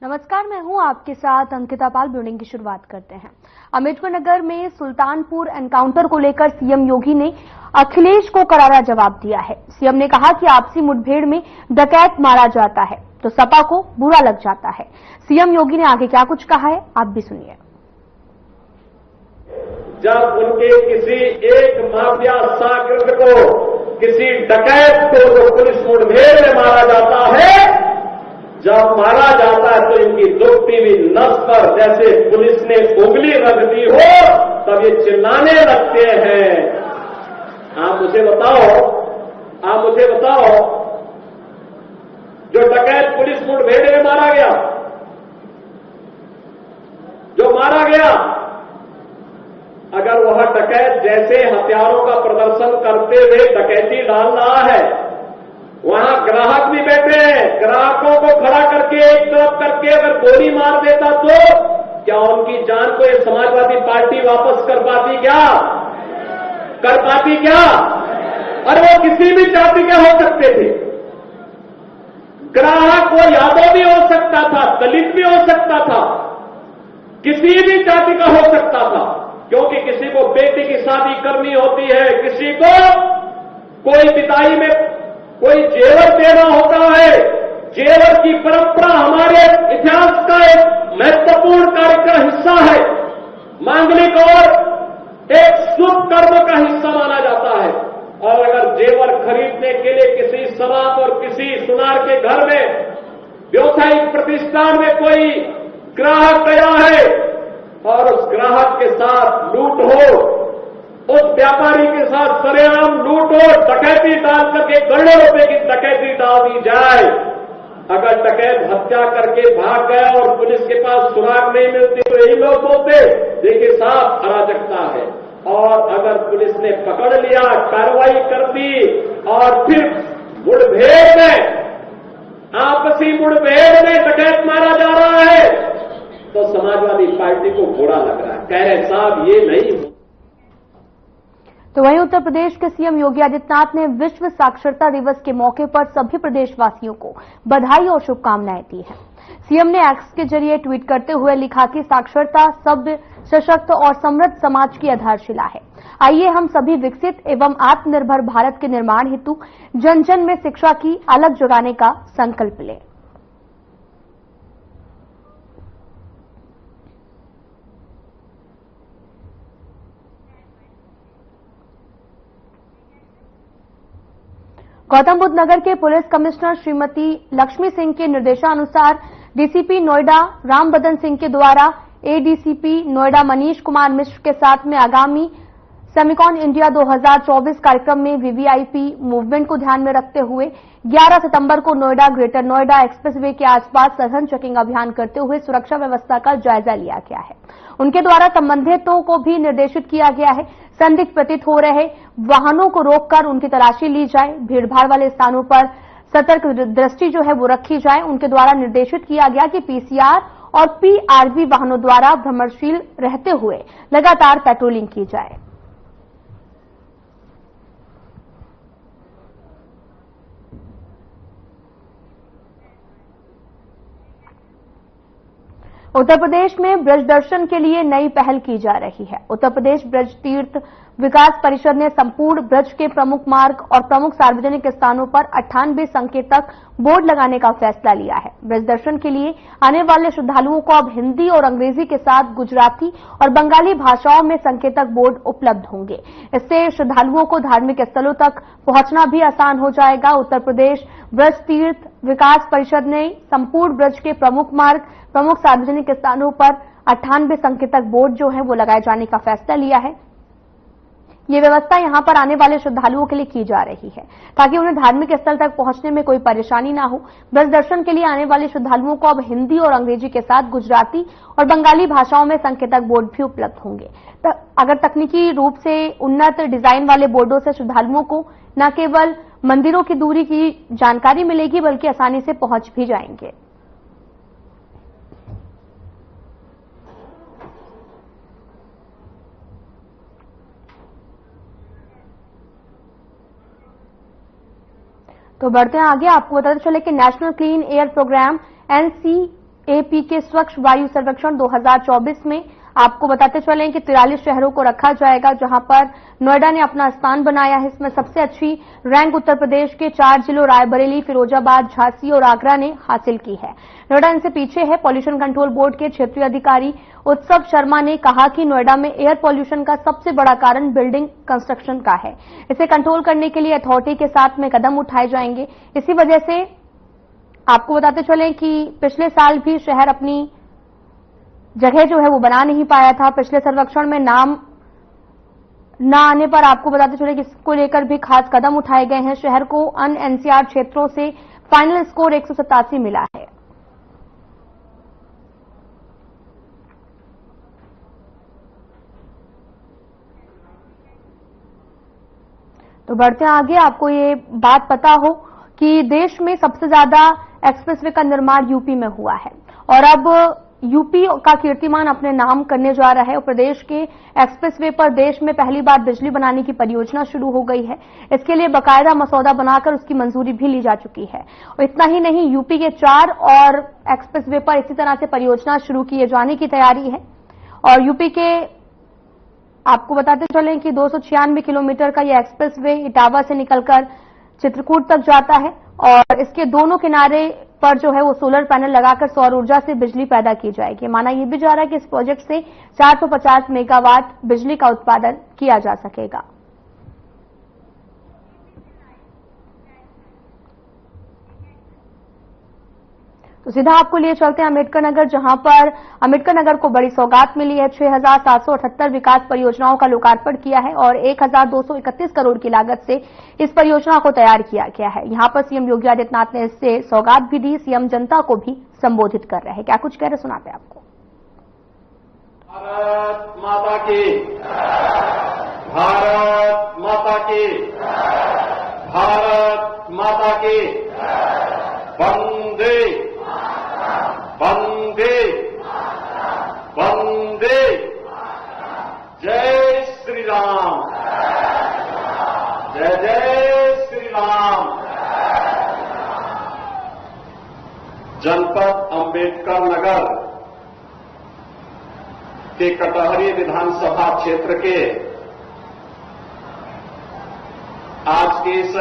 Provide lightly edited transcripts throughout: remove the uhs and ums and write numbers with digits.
नमस्कार, मैं हूं आपके साथ अंकिता पाल। ब्यूटिंग की शुरुआत करते हैं। अम्बेडकर नगर में सुल्तानपुर एनकाउंटर को लेकर सीएम योगी ने अखिलेश को करारा जवाब दिया है। सीएम ने कहा कि आपसी मुठभेड़ में डकैत मारा जाता है तो सपा को बुरा लग जाता है। सीएम योगी ने आगे क्या कुछ कहा है, आप भी सुनिए। जब उनके किसी एक माफिया शागिर्द को, किसी डकैत को जो पुलिस मुठभेड़ में मारा जाता है, जब मारा जाता है तो इनकी दुखती हुई नस पर जैसे पुलिस ने उंगली रख दी हो तब ये चिल्लाने लगते हैं। आप मुझे बताओ, जो डकैत पुलिस मुठभेड़ में मारा गया, अगर वह डकैत जैसे हथियारों का प्रदर्शन करते हुए डकैती डाल रहा है, वहां ग्राहक भी बैठे हैं, ग्राहकों को खड़ा करके एक तरफ करके अगर गोली मार देता तो क्या उनकी जान को ये समाजवादी पार्टी वापस कर पाती क्या? और वो किसी भी जाति के हो सकते थे। ग्राहक वो यादव भी हो सकता था, दलित भी हो सकता था, किसी भी जाति का हो सकता था, क्योंकि किसी को बेटी की शादी करनी होती है, किसी को कोई विदाई में कोई जेवर देना होता है। जेवर की परंपरा हमारे इतिहास का एक महत्वपूर्ण कार्य का हिस्सा है, मांगलिक और एक शुभ कर्म का हिस्सा माना जाता है। और अगर जेवर खरीदने के लिए किसी शराब और किसी सुनार के घर में व्यवसायिक प्रतिष्ठान में कोई ग्राहक गया है और उस ग्राहक के साथ लूट हो, उस व्यापारी के साथ सरेआम लूट हो, डकैती डाल करके करोड़ों रुपए की डकैती डाल दी जाए, अगर डकैत हत्या करके भाग गया और पुलिस के पास सुराग नहीं मिलती तो यही लोग बोलते देखिए साफ अराजकता है। और अगर पुलिस ने पकड़ लिया, कार्रवाई कर दी और फिर मुठभेड़ में, आपसी मुठभेड़ में डकैत मारा जा रहा है तो समाजवादी पार्टी को बुरा लग रहा है। कह रहे साहब ये नहीं। तो वहीं उत्तर प्रदेश के सीएम योगी आदित्यनाथ ने विश्व साक्षरता दिवस के मौके पर सभी प्रदेशवासियों को बधाई और शुभकामनाएं दी हैं। सीएम ने एक्स के जरिए ट्वीट करते हुए लिखा कि साक्षरता सभ्य, सशक्त और समृद्ध समाज की आधारशिला है। आइए हम सभी विकसित एवं आत्मनिर्भर भारत के निर्माण हेतु जन जन में शिक्षा की अलख जगाने का संकल्प लें। गौतम बुद्ध नगर के पुलिस कमिश्नर श्रीमती लक्ष्मी सिंह के निर्देशानुसार डीसीपी नोएडा राम बदन सिंह के द्वारा एडीसीपी नोएडा मनीष कुमार मिश्र के साथ में आगामी सेमिकॉन इंडिया 2024 कार्यक्रम में वीवीआईपी मूवमेंट को ध्यान में रखते हुए 11 सितंबर को नोएडा ग्रेटर नोएडा एक्सप्रेसवे के आसपास सघन चेकिंग अभियान करते हुए सुरक्षा व्यवस्था का जायजा लिया गया है। उनके द्वारा संबंधितों को भी निर्देशित किया गया है, संदिग्ध प्रतीत हो रहे वाहनों को रोककर उनकी तलाशी ली जाए, भीड़भाड़ वाले स्थानों पर सतर्क दृष्टि जो है वो रखी जाए। उनके द्वारा निर्देशित किया गया कि पीसीआर और पीआरवी वाहनों द्वारा भ्रमणशील रहते हुए लगातार पेट्रोलिंग की जाए। उत्तर प्रदेश में ब्रज दर्शन के लिए नई पहल की जा रही है। उत्तर प्रदेश ब्रज तीर्थ विकास परिषद ने संपूर्ण ब्रज के प्रमुख मार्ग और प्रमुख सार्वजनिक स्थानों पर 98 संकेतक बोर्ड लगाने का फैसला लिया है। ब्रज दर्शन के लिए आने वाले श्रद्धालुओं को अब हिंदी और अंग्रेजी के साथ गुजराती और बंगाली भाषाओं में संकेतक बोर्ड उपलब्ध होंगे। इससे श्रद्धालुओं को धार्मिक स्थलों तक पहुंचना भी आसान हो जाएगा। उत्तर प्रदेश ब्रज तीर्थ विकास परिषद ने संपूर्ण ब्रज के प्रमुख मार्ग, प्रमुख सार्वजनिक स्थानों पर 98 संकेतक बोर्ड जो है वो लगाए जाने का फैसला लिया है। ये व्यवस्था यहां पर आने वाले श्रद्धालुओं के लिए की जा रही है ताकि उन्हें धार्मिक स्थल तक पहुंचने में कोई परेशानी ना हो। ब्रज दर्शन के लिए आने वाले श्रद्धालुओं को अब हिंदी और अंग्रेजी के साथ गुजराती और बंगाली भाषाओं में संकेतक बोर्ड भी उपलब्ध होंगे। अगर तकनीकी रूप से उन्नत डिजाइन वाले बोर्डों से श्रद्धालुओं को न केवल मंदिरों की दूरी की जानकारी मिलेगी बल्कि आसानी से पहुंच भी जाएंगे। तो बढ़ते हैं आगे। आपको बताते चले कि national clean air programme AP के स्वच्छ वायु सर्वेक्षण 2024 में आपको बताते चलें कि 43 शहरों को रखा जाएगा, जहां पर नोएडा ने अपना स्थान बनाया है। इसमें सबसे अच्छी रैंक उत्तर प्रदेश के 4 जिलों रायबरेली, फिरोजाबाद, झांसी और आगरा ने हासिल की है। नोएडा इनसे पीछे है। पॉल्यूशन कंट्रोल बोर्ड के क्षेत्रीय अधिकारी उत्सव शर्मा ने कहा कि नोएडा में एयर पॉल्यूशन का सबसे बड़ा कारण बिल्डिंग कंस्ट्रक्शन का है। इसे कंट्रोल करने के लिए अथॉरिटी के साथ में कदम उठाए जाएंगे। इसी वजह से आपको बताते चलें कि पिछले साल भी शहर अपनी जगह जो है वो बना नहीं पाया था। पिछले सर्वेक्षण में नाम न आने पर आपको बताते चले कि इसको लेकर भी खास कदम उठाए गए हैं। शहर को अन्य एनसीआर क्षेत्रों से फाइनल स्कोर 187 मिला है। तो बढ़ते हैं आगे। आपको ये बात पता हो कि देश में सबसे ज्यादा एक्सप्रेसवे का निर्माण यूपी में हुआ है और अब यूपी का कीर्तिमान अपने नाम करने जा रहा है और प्रदेश के एक्सप्रेसवे पर देश में पहली बार बिजली बनाने की परियोजना शुरू हो गई है। इसके लिए बाकायदा मसौदा बनाकर उसकी मंजूरी भी ली जा चुकी है और इतना ही नहीं, यूपी के 4 और एक्सप्रेसवे पर इसी तरह से परियोजना शुरू किए जाने की तैयारी है। और यूपी के आपको बताते चलें कि 296 किलोमीटर का यह एक्सप्रेसवे इटावा से निकलकर चित्रकूट तक जाता है और इसके दोनों किनारे पर जो है वो सोलर पैनल लगाकर सौर ऊर्जा से बिजली पैदा की जाएगी। माना यह भी जा रहा है कि इस प्रोजेक्ट से 450 मेगावाट बिजली का उत्पादन किया जा सकेगा। तो सीधा आपको लिए चलते हैं अम्बेडकर नगर, जहां पर अम्बेडकर नगर को बड़ी सौगात मिली है। 6,778 विकास परियोजनाओं का लोकार्पण किया है और 1,231 करोड़ की लागत से इस परियोजना को तैयार किया गया है। यहां पर सीएम योगी आदित्यनाथ ने इससे सौगात भी दी। सीएम जनता को भी संबोधित कर रहे हैं। क्या कुछ कह रहे सुनाते हैं आपको। भारत माता की, भारत माता की, भारत माता की, वंदे वंदे वंदे, जय श्री राम, जय जय श्री राम। जनपद अम्बेडकर नगर के कटहरी विधानसभा क्षेत्र के आज के इस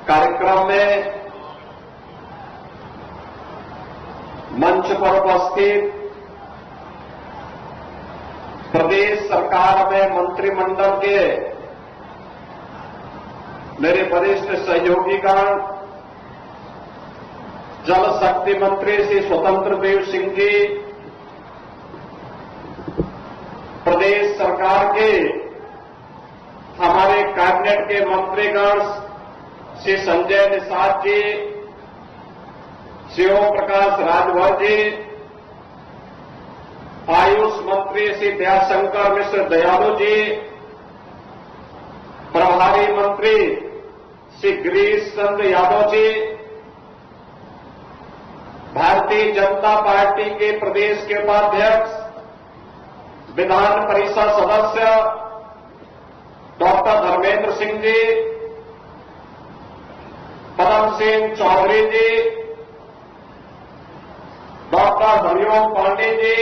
कार्यक्रम में मंच पर उपस्थित प्रदेश सरकार में मंत्रिमंडल के मेरे वरिष्ठ सहयोगीगण, जल शक्ति मंत्री श्री स्वतंत्र देव सिंह जी, प्रदेश सरकार के हमारे कैबिनेट के मंत्रीगण श्री संजय निषाद जी, श्री ओम प्रकाश राजभर जी, आयुष मंत्री श्री दयाशंकर मिश्र दयालु जी, प्रभारी मंत्री श्री गिरीश चंद्र यादव जी, भारतीय जनता पार्टी के प्रदेश के उपाध्यक्ष विधान परिषद सदस्य डॉक्टर धर्मेंद्र सिंह जी, पदम सिंह चौधरी जी, डॉक्टर हरिओम पांडे जी,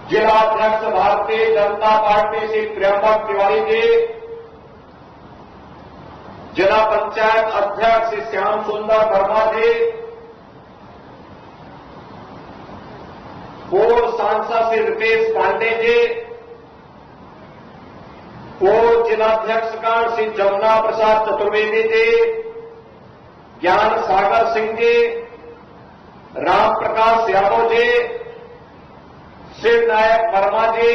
जिलाध्यक्ष भारतीय जनता पार्टी श्री त्र्यंबक तिवारी जी, जिला पंचायत अध्यक्ष श्री श्याम सुंदर वर्मा जी, पूर्व सांसद श्री रितेश पांडे जी, पूर्व जिलाध्यक्षगण श्री जमुना प्रसाद चतुर्वेदी जी, ज्ञान सागर सिंह जी, राम प्रकाश यादव जी, शिव नायक वर्मा जी,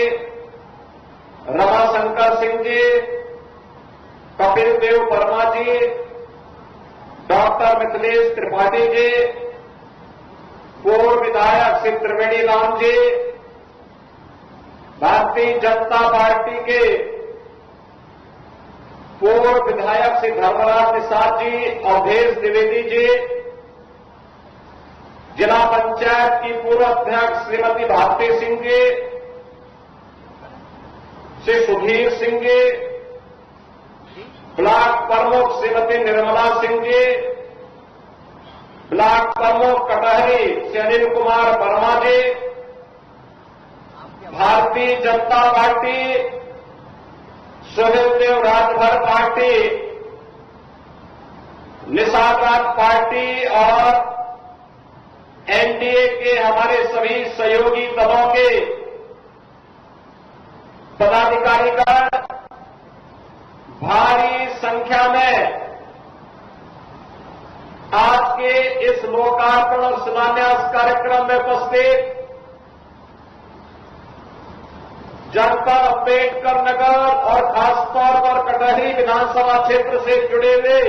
रमाशंकर सिंह जी, कपिल देव वर्मा जी, डॉक्टर मिथिलेश त्रिपाठी जी, पूर्व विधायक श्री त्रिवेणी राम जी, भारतीय जनता पार्टी के पूर्व विधायक श्री धर्मराज निषाद जी, अवधेश द्विवेदी जी, जिला पंचायत की पूर्व अध्यक्ष श्रीमती भारती सिंह जी, श्री सुधीर सिंह जी, ब्लॉक प्रमुख श्रीमती निर्मला सिंह जी, ब्लॉक प्रमुख कटहरी अनिल कुमार वर्मा जी, Bharatiya Janata party, Suhel Dev Rajbhar party, निशाकात party और एनडीए के हमारे सभी सहयोगी दलों के पदाधिकारीगण भारी संख्या में आज के इस लोकार्पण और शिलान्यास कार्यक्रम में उपस्थित जनपद अम्बेडकर नगर और खासतौर पर कटहरी विधानसभा क्षेत्र से जुड़े हुए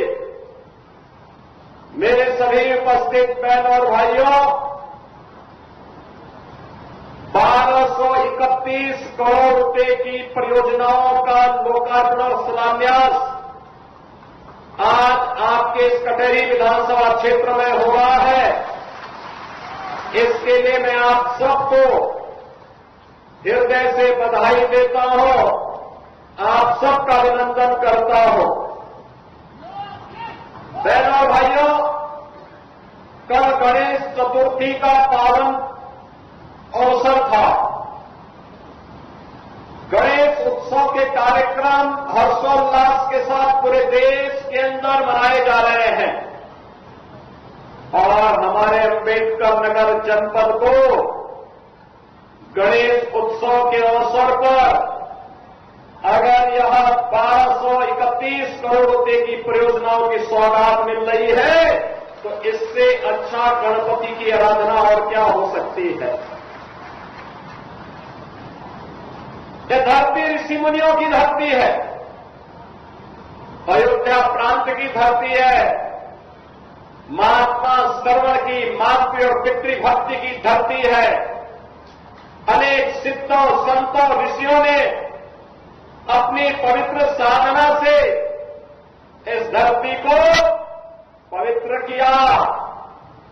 मेरे सभी उपस्थित बहन और भाइयों, 1231 करोड़ रुपए की परियोजनाओं का लोकार्पण और शिलान्यास आज आपके इस कटहरी विधानसभा क्षेत्र में हो रहा है। इसके लिए मैं आप सबको हृदय से बधाई देता हूं, आप सबका अभिनंदन करता हूं। बहनों और भाइयों, कल गणेश चतुर्थी का पावन अवसर था। गणेश उत्सव के कार्यक्रम हर्षोल्लास के साथ पूरे देश के अंदर मनाए जा रहे हैं और हमारे अम्बेडकर नगर जनपद को गणेश उत्सव के अवसर पर अगर यह 1231 करोड़ रुपए की परियोजनाओं की सौगात मिल रही है तो इससे अच्छा गणपति की आराधना और क्या हो सकती है। यह धरती ऋषि मुनियों की धरती है, अयोध्या प्रांत की धरती है, महात्मा श्रवण की, मातृ और पितृभक्ति की धरती है। अनेक सिद्धों, संतों, ऋषियों ने अपनी पवित्र साधना से इस धरती को पवित्र किया,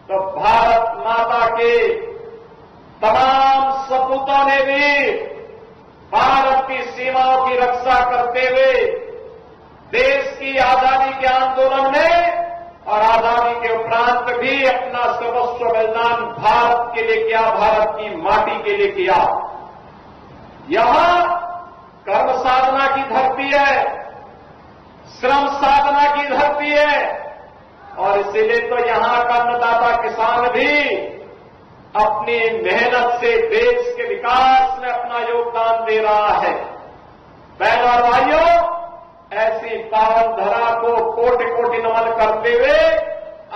तो भारत माता के तमाम सपूतों ने भी भारत की सीमाओं की रक्षा करते हुए देश की आजादी के आंदोलन में और आजादी के उपरांत भी अपना सर्वस्व बलिदान भारत के लिए किया, भारत की माटी के लिए किया। यहां कर्म साधना की धरती है, श्रम साधना की धरती है और इसीलिए तो यहां का अन्नदाता किसान भी अपनी मेहनत से देश के विकास में अपना योगदान दे रहा है। बहनों और भाइयों, ऐसी पावन धरा को कोटि कोटि नमन करते हुए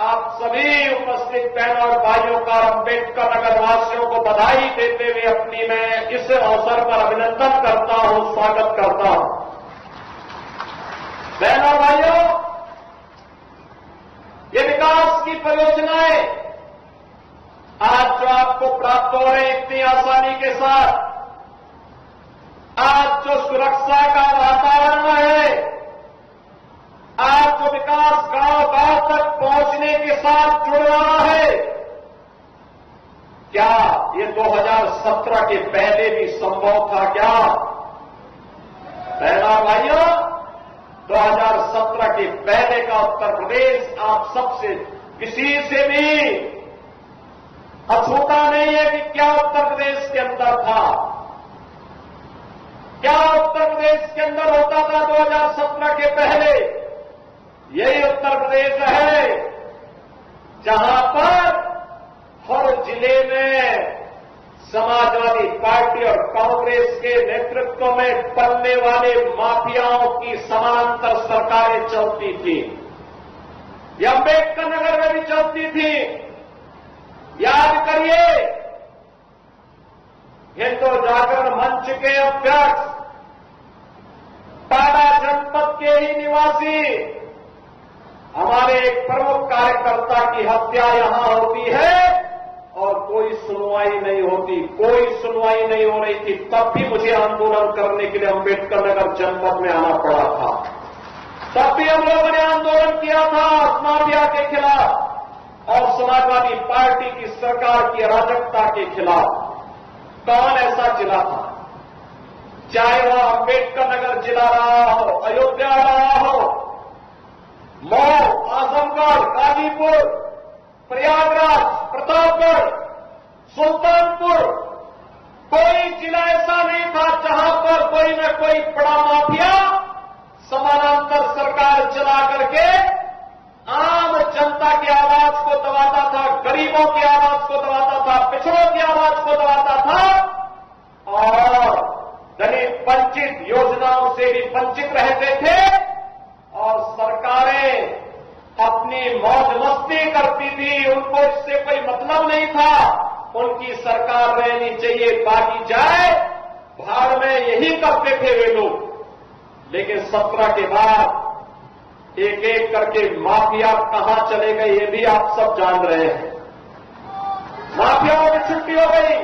आप सभी उपस्थित बहनों और भाइयों का अम्बेडकर नगर वासियों को बधाई देते हुए अपनी मैं इस अवसर पर अभिनंदन करता हूं, स्वागत करता हूं। बहनों और भाइयों, ये विकास की परियोजनाएं आज जो आपको प्राप्त हो रहे इतनी आसानी के साथ, आज जो सुरक्षा का वातावरण है, आज जो विकास गांव-गांव तक पहुंचने के साथ जुड़ रहा है, क्या ये 2017 के पहले भी संभव था क्या? बहनों भाइयों, 2017 के पहले का उत्तर प्रदेश आप सबसे किसी से भी अछूता नहीं है कि क्या उत्तर प्रदेश के अंदर था, क्या उत्तर प्रदेश के अंदर होता था 2017 के पहले। यही उत्तर प्रदेश है जहां पर हर जिले में समाजवादी पार्टी और कांग्रेस के नेतृत्व में पलने वाले माफियाओं की समानांतर सरकारें चलती थी। यह अम्बेडकर नगर में भी चलती थी। याद करिए, हिंदू जागरण मंच के अध्यक्ष, टाटा जनपद के ही निवासी, हमारे एक प्रमुख कार्यकर्ता की हत्या यहां होती है और कोई सुनवाई नहीं होती, कोई सुनवाई नहीं हो रही थी। तब भी मुझे आंदोलन करने के लिए अम्बेडकर नगर जनपद में आना पड़ा था। तब भी हम लोगों ने आंदोलन किया था माफिया के खिलाफ और समाजवादी पार्टी की सरकार की अराजकता के खिलाफ। कौन ऐसा जिला था, चाहे वह अम्बेडकर नगर जिला रहा हो, अयोध्या रहा हो, मऊ, आजमगढ़, गाजीपुर, प्रयागराज, प्रतापगढ़, सुल्तानपुर, कोई जिला ऐसा नहीं था जहां पर कोई न कोई बड़ा माफिया समानांतर सरकार चला करके आम जनता की आवाज को दबाता था, गरीबों की आवाज को दबाता था, पिछड़ों की आवाज को दबाता था और दलित वंचित योजनाओं से भी वंचित रहते थे और सरकारें अपनी मौज मस्ती करती थी, उनको इससे कोई मतलब नहीं था। उनकी सरकार रहनी चाहिए, बाकी जाए भाड़ में, यही करते थे वे लोग। लेकिन 17 के बाद एक एक करके माफिया कहां चले गए ये भी आप सब जान रहे हैं। माफियाओं की छुट्टी हो गई,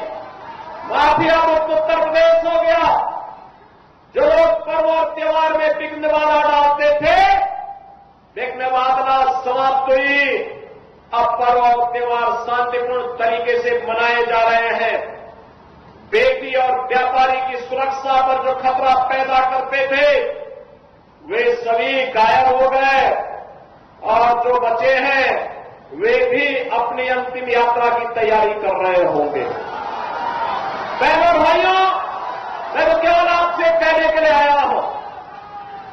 माफिया मुक्त उत्तर प्रदेश हो गया। जो लोग पर्व और त्योहार में विघ्न बाधा डालते थे, विघ्न बाधा समाप्त हुई। अब पर्व और त्योहार शांतिपूर्ण तरीके से मनाए जा रहे हैं। बेटी और व्यापारी की सुरक्षा पर जो खतरा पैदा करते थे वे सभी गायब हो गए और जो बचे हैं वे भी अपनी अंतिम यात्रा की तैयारी कर रहे होंगे। बहनों और भाइयों, मैं तो केवल आपसे कहने के लिए आया हूं,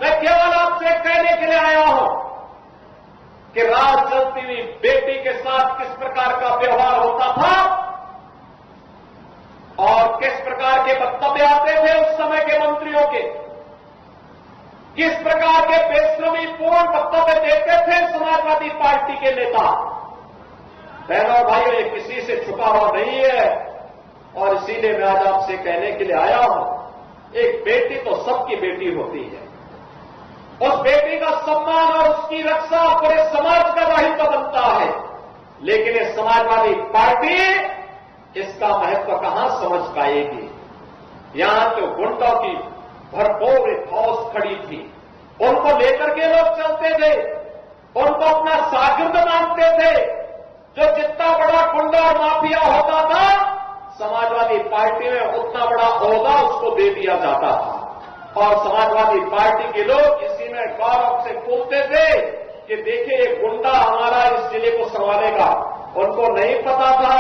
मैं केवल आपसे कहने के लिए आया हूं कि राज चलती हुई बेटी के साथ किस प्रकार का व्यवहार होता था और किस प्रकार के वक्तव्य आते थे उस समय के मंत्रियों के, किस प्रकार के बेशर्मी पूर्ण वक्तव्य देते थे समाजवादी पार्टी के नेता। बहनों और भाइयों, ये किसी से छुपा हुआ नहीं है और इसीलिए मैं आज आपसे कहने के लिए आया हूं, एक बेटी तो सबकी बेटी होती है। उस बेटी का सम्मान और उसकी रक्षा पूरे समाज का दायित्व बनता है। लेकिन ये समाजवादी पार्टी इसका महत्व कहां समझ पाएगी। यहां तो गुंडों की भरपूर फौज खड़ी थी, उनको लेकर के लोग चलते थे, उनको अपना शागिर्द मानते थे। जो जितना बड़ा गुंडा और माफिया होता था, समाजवादी पार्टी में उतना बड़ा ओहदा उसको दे दिया जाता था और समाजवादी पार्टी के लोग इसी में गौरव से बोलते थे कि देखिए ये गुंडा हमारा इस जिले को संभालेगा। उनको नहीं पता था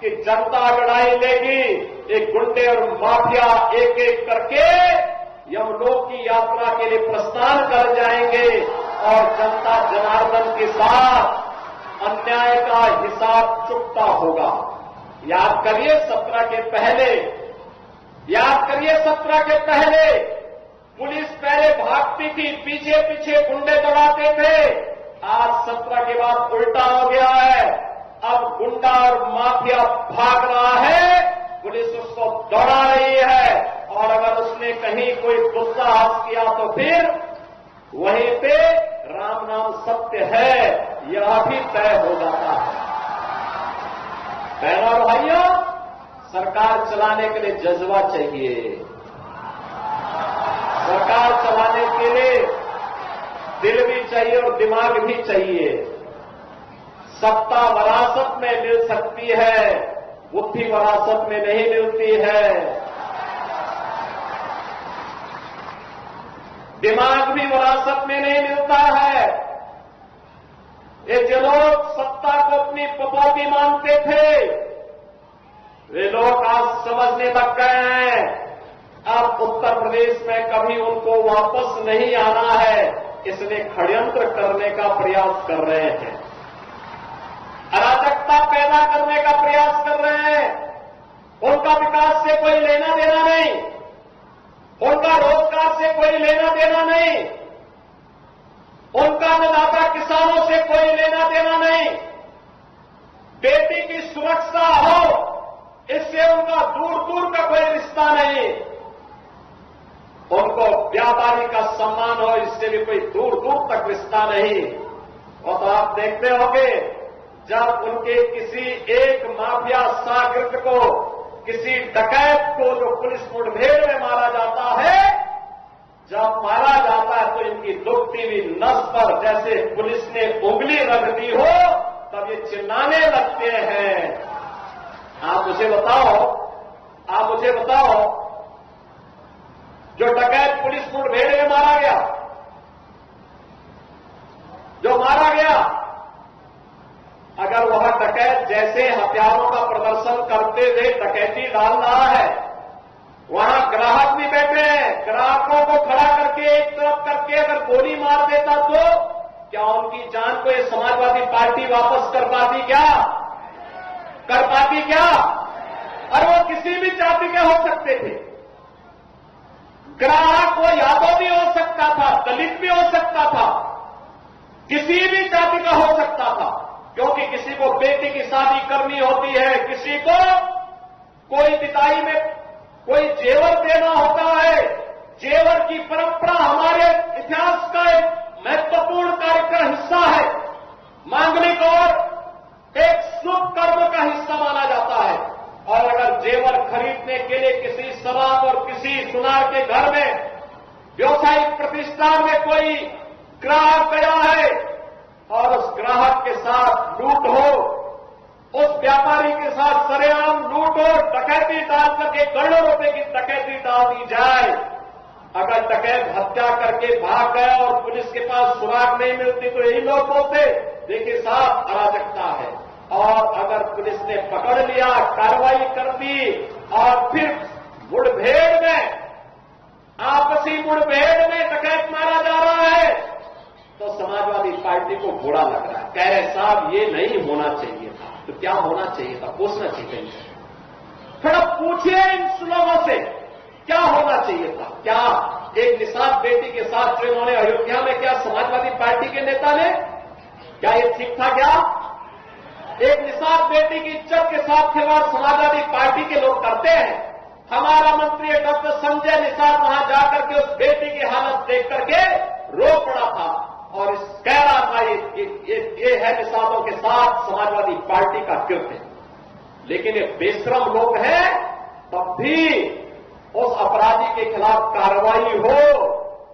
कि जनता लड़ाई लेगी, एक गुंडे और माफिया एक एक करके यमलोक की यात्रा के लिए प्रस्थान कर जाएंगे और जनता जनार्दन के साथ अन्याय का हिसाब चुकता होगा। याद करिए 17 के पहले, याद करिए 17 के पहले पुलिस पहले भागती थी, पीछे पीछे गुंडे दौड़ाते थे। आज 17 के बाद उल्टा हो गया है, अब गुंडा और माफिया भाग रहा है, पुलिस उसको दौड़ा रही है और अगर उसने कहीं कोई दुस्साहस किया तो फिर वहीं पे राम नाम सत्य है यह भी तय हो जाता है। बहनों और भाइयों, सरकार चलाने के लिए जज्बा चाहिए, सरकार चलाने के लिए दिल भी चाहिए और दिमाग भी चाहिए। सत्ता विरासत में मिल सकती है, बुद्धि विरासत में नहीं मिलती है, दिमाग भी विरासत में नहीं मिलता है। ये जो लोग सत्ता को अपनी पपौती मानते थे वे लोग आज समझने लग गए हैं अब उत्तर प्रदेश में कभी उनको वापस नहीं आना है, इसलिए षड्यंत्र करने का प्रयास कर रहे हैं, अराजकता पैदा करने का प्रयास कर रहे हैं। उनका विकास से कोई लेना देना नहीं, उनका रोजगार से कोई लेना देना नहीं, उनका अन्नदाता किसानों से कोई लेना देना नहीं। बेटी की सुरक्षा हो इससे उनका दूर दूर का कोई रिश्ता नहीं, उनको व्यापारी का सम्मान हो इससे भी कोई दूर दूर तक रिश्ता नहीं। और तो आप देखते होंगे जब उनके किसी एक माफिया शागिर्द को, किसी डकैत को जो पुलिस मुठभेड़ में मारा जाता है, जब मारा जाता है तो इनकी दुखती हुई नस पर जैसे पुलिस ने उंगली रख दी हो तब ये चिल्लाने लगते हैं। आप मुझे बताओ जो डकैत पुलिस मुठभेड़ में मारा गया, जो मारा गया, अगर वह डकैत जैसे हथियारों का प्रदर्शन करते हुए डकैती डाल रहा है, वहां ग्राहक भी बैठे हैं। ग्राहकों को खड़ा करके एक तरफ करके अगर गोली मार देता तो क्या उनकी जान को ये समाजवादी पार्टी वापस कर पाती क्या? कर पाती क्या? और वो किसी भी जाति के हो सकते थे। ग्राहक वो यादव भी हो सकता था, दलित भी हो सकता था, किसी भी जाति का हो सकता था, क्योंकि किसी को बेटी की शादी करनी होती है, किसी को कोई विदाई में कोई जेवर देना होता है। जेवर की परंपरा हमारे इतिहास का एक महत्वपूर्ण कार्यक्रम हिस्सा है, मांगलिक और एक शुभ कर्म का हिस्सा माना जाता है। और अगर जेवर खरीदने के लिए किसी शराब और किसी सुनार के घर में व्यवसायिक प्रतिष्ठान में कोई ग्राहक गया है और उस ग्राहक के साथ लूट हो, उस व्यापारी के साथ सरेआम लूट हो, डकैती डाल करके करोड़ों रुपए की डकैती डाल दी जाए, अगर डकैत हत्या करके भाग गया और पुलिस के पास सुराग नहीं मिलती तो यही लोग बोलते देखिए साहब अराजकता है। और अगर पुलिस ने पकड़ लिया, कार्रवाई कर दी और फिर मुठभेड़ में, आपसी मुठभेड़ में डकैत मारा जा रहा है तो समाजवादी पार्टी को बुरा लग रहा है, कह रहे साहब ये नहीं होना चाहिए था। तो क्या होना चाहिए था? पूछना चाहिए। थोड़ा पूछिए इन लोगों से क्या होना चाहिए था। क्या एक निषाद बेटी के साथ जो इन्होंने अयोध्या में, क्या समाजवादी पार्टी के नेता ने, क्या ये ठीक था? क्या एक निषाद बेटी की इज्जत के साथ खिलवाड़ समाजवादी पार्टी के लोग करते हैं? हमारा मंत्री डॉक्टर संजय निषाद वहां जाकर के उस बेटी की हालत देख करके रो पड़ा था और कह रहा था ये है निषादों के साथ समाजवादी पार्टी का कृत्य। लेकिन ये बेशरम लोग हैं, तब भी उस अपराधी के खिलाफ कार्रवाई हो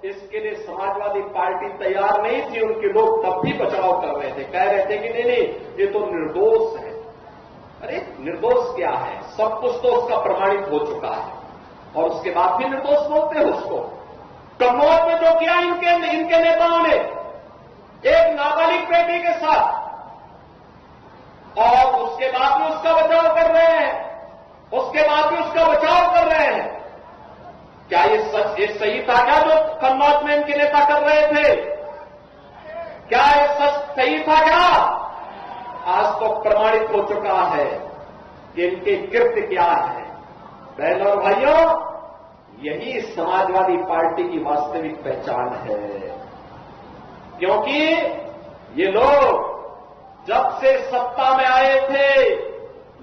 इसके लिए समाजवादी पार्टी तैयार नहीं थी। उनके लोग तब भी बचाव कर रहे थे, कह रहे थे कि नहीं ये तो निर्दोष है। अरे निर्दोष क्या है? सब कुछ तो उसका प्रमाणित हो चुका है और उसके बाद भी निर्दोष बोलते हैं उसको। कन्नौज में जो किया इनके नेताओं ने एक नाबालिग बेटी के साथ, और उसके बाद भी उसका बचाव कर रहे हैं, उसके बाद भी उसका बचाव कर रहे हैं। क्या ये सही था क्या जो कन्नौज में इनके नेता कर रहे थे? क्या ये सही था क्या? आज तो प्रमाणित हो चुका है कि इनके कृत्य क्या है। बहनों और भाइयों, यही समाजवादी पार्टी की वास्तविक पहचान है, क्योंकि ये लोग जब से सत्ता में आए थे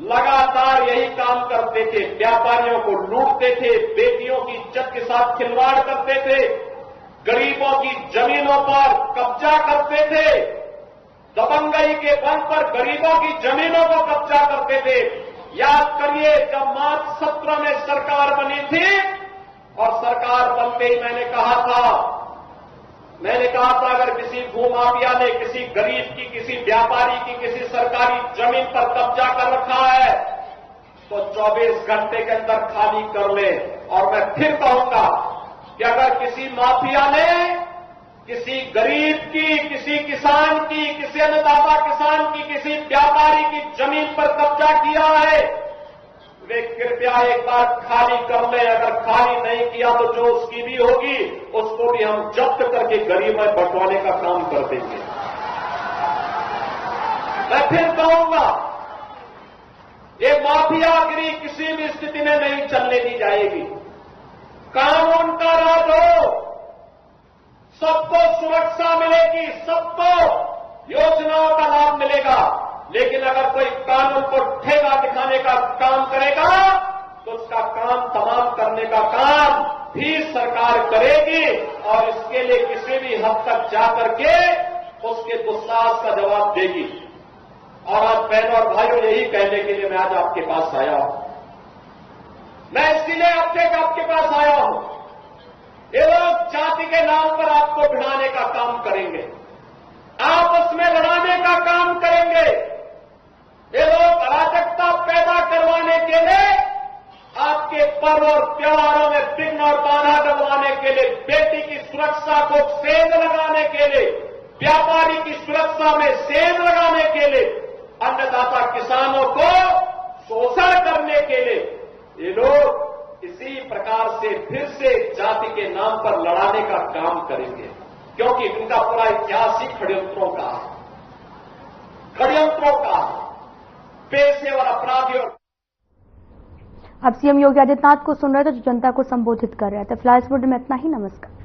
लगातार यही काम करते थे। व्यापारियों को लूटते थे, बेटियों की इज्जत के साथ खिलवाड़ करते थे, गरीबों की जमीनों पर कब्जा करते थे, दबंगई के बल पर गरीबों की जमीनों को कब्जा करते थे। याद करिए जब मार्च 17 में सरकार बनी थी और सरकार बनते ही मैंने कहा था अगर किसी भूमाफिया ने किसी गरीब की, किसी व्यापारी की, किसी सरकारी जमीन पर कब्जा कर रखा है तो 24 घंटे के अंदर खाली कर ले। और मैं फिर कहूंगा कि अगर किसी माफिया ने किसी गरीब की, किसी किसान की, किसी अन्नदाता किसान की, किसी व्यापारी की जमीन पर कब्जा किया है, वे कृपया एक बार खाली कर ले। अगर खाली नहीं किया तो जो उसकी भी होगी उसको भी हम जब्त करके गरीब में बंटवाने का काम कर देंगे। मैं फिर कहूंगा ये माफियागिरी किसी भी स्थिति में नहीं चलने दी जाएगी। कानून का राज हो, सबको सुरक्षा मिलेगी, सबको योजनाओं का लाभ मिलेगा। लेकिन अगर कोई कानून को ठेका दिखाने का काम करेगा तो उसका काम तमाम करने का काम भी सरकार करेगी और इसके लिए किसी भी हद तक जाकर के उसके दुस्साहस का जवाब देगी। और आज बहनों और भाइयों यही कहने के लिए मैं आज आपके पास आया हूं। मैं इसीलिए आपके पास आया हूं। ये लोग जाति के नाम पर आपको भिड़ाने का काम करेंगे, आपस में लड़ाने का काम करेंगे। ये लोग अराजकता पैदा करवाने के लिए, आपके पर्व और त्योहारों में विघ्न और बाधा डलवाने के लिए, बेटी की सुरक्षा को सेंध लगाने के लिए, व्यापारी की सुरक्षा में सेंध लगाने के लिए अन्नदाता किसानों को शोषण करने के लिए ये लोग इसी प्रकार से फिर से जाति के नाम पर लड़ाने का काम करेंगे, क्योंकि इनका पूरा इतिहास ही षड्यंत्रों का है, पेशेवर अपराधियों। अब सीएम योगी आदित्यनाथ को सुन रहे थे, जो जनता को संबोधित कर रहे थे। फिलहाल इस बुलेटिन में इतना ही। नमस्कार।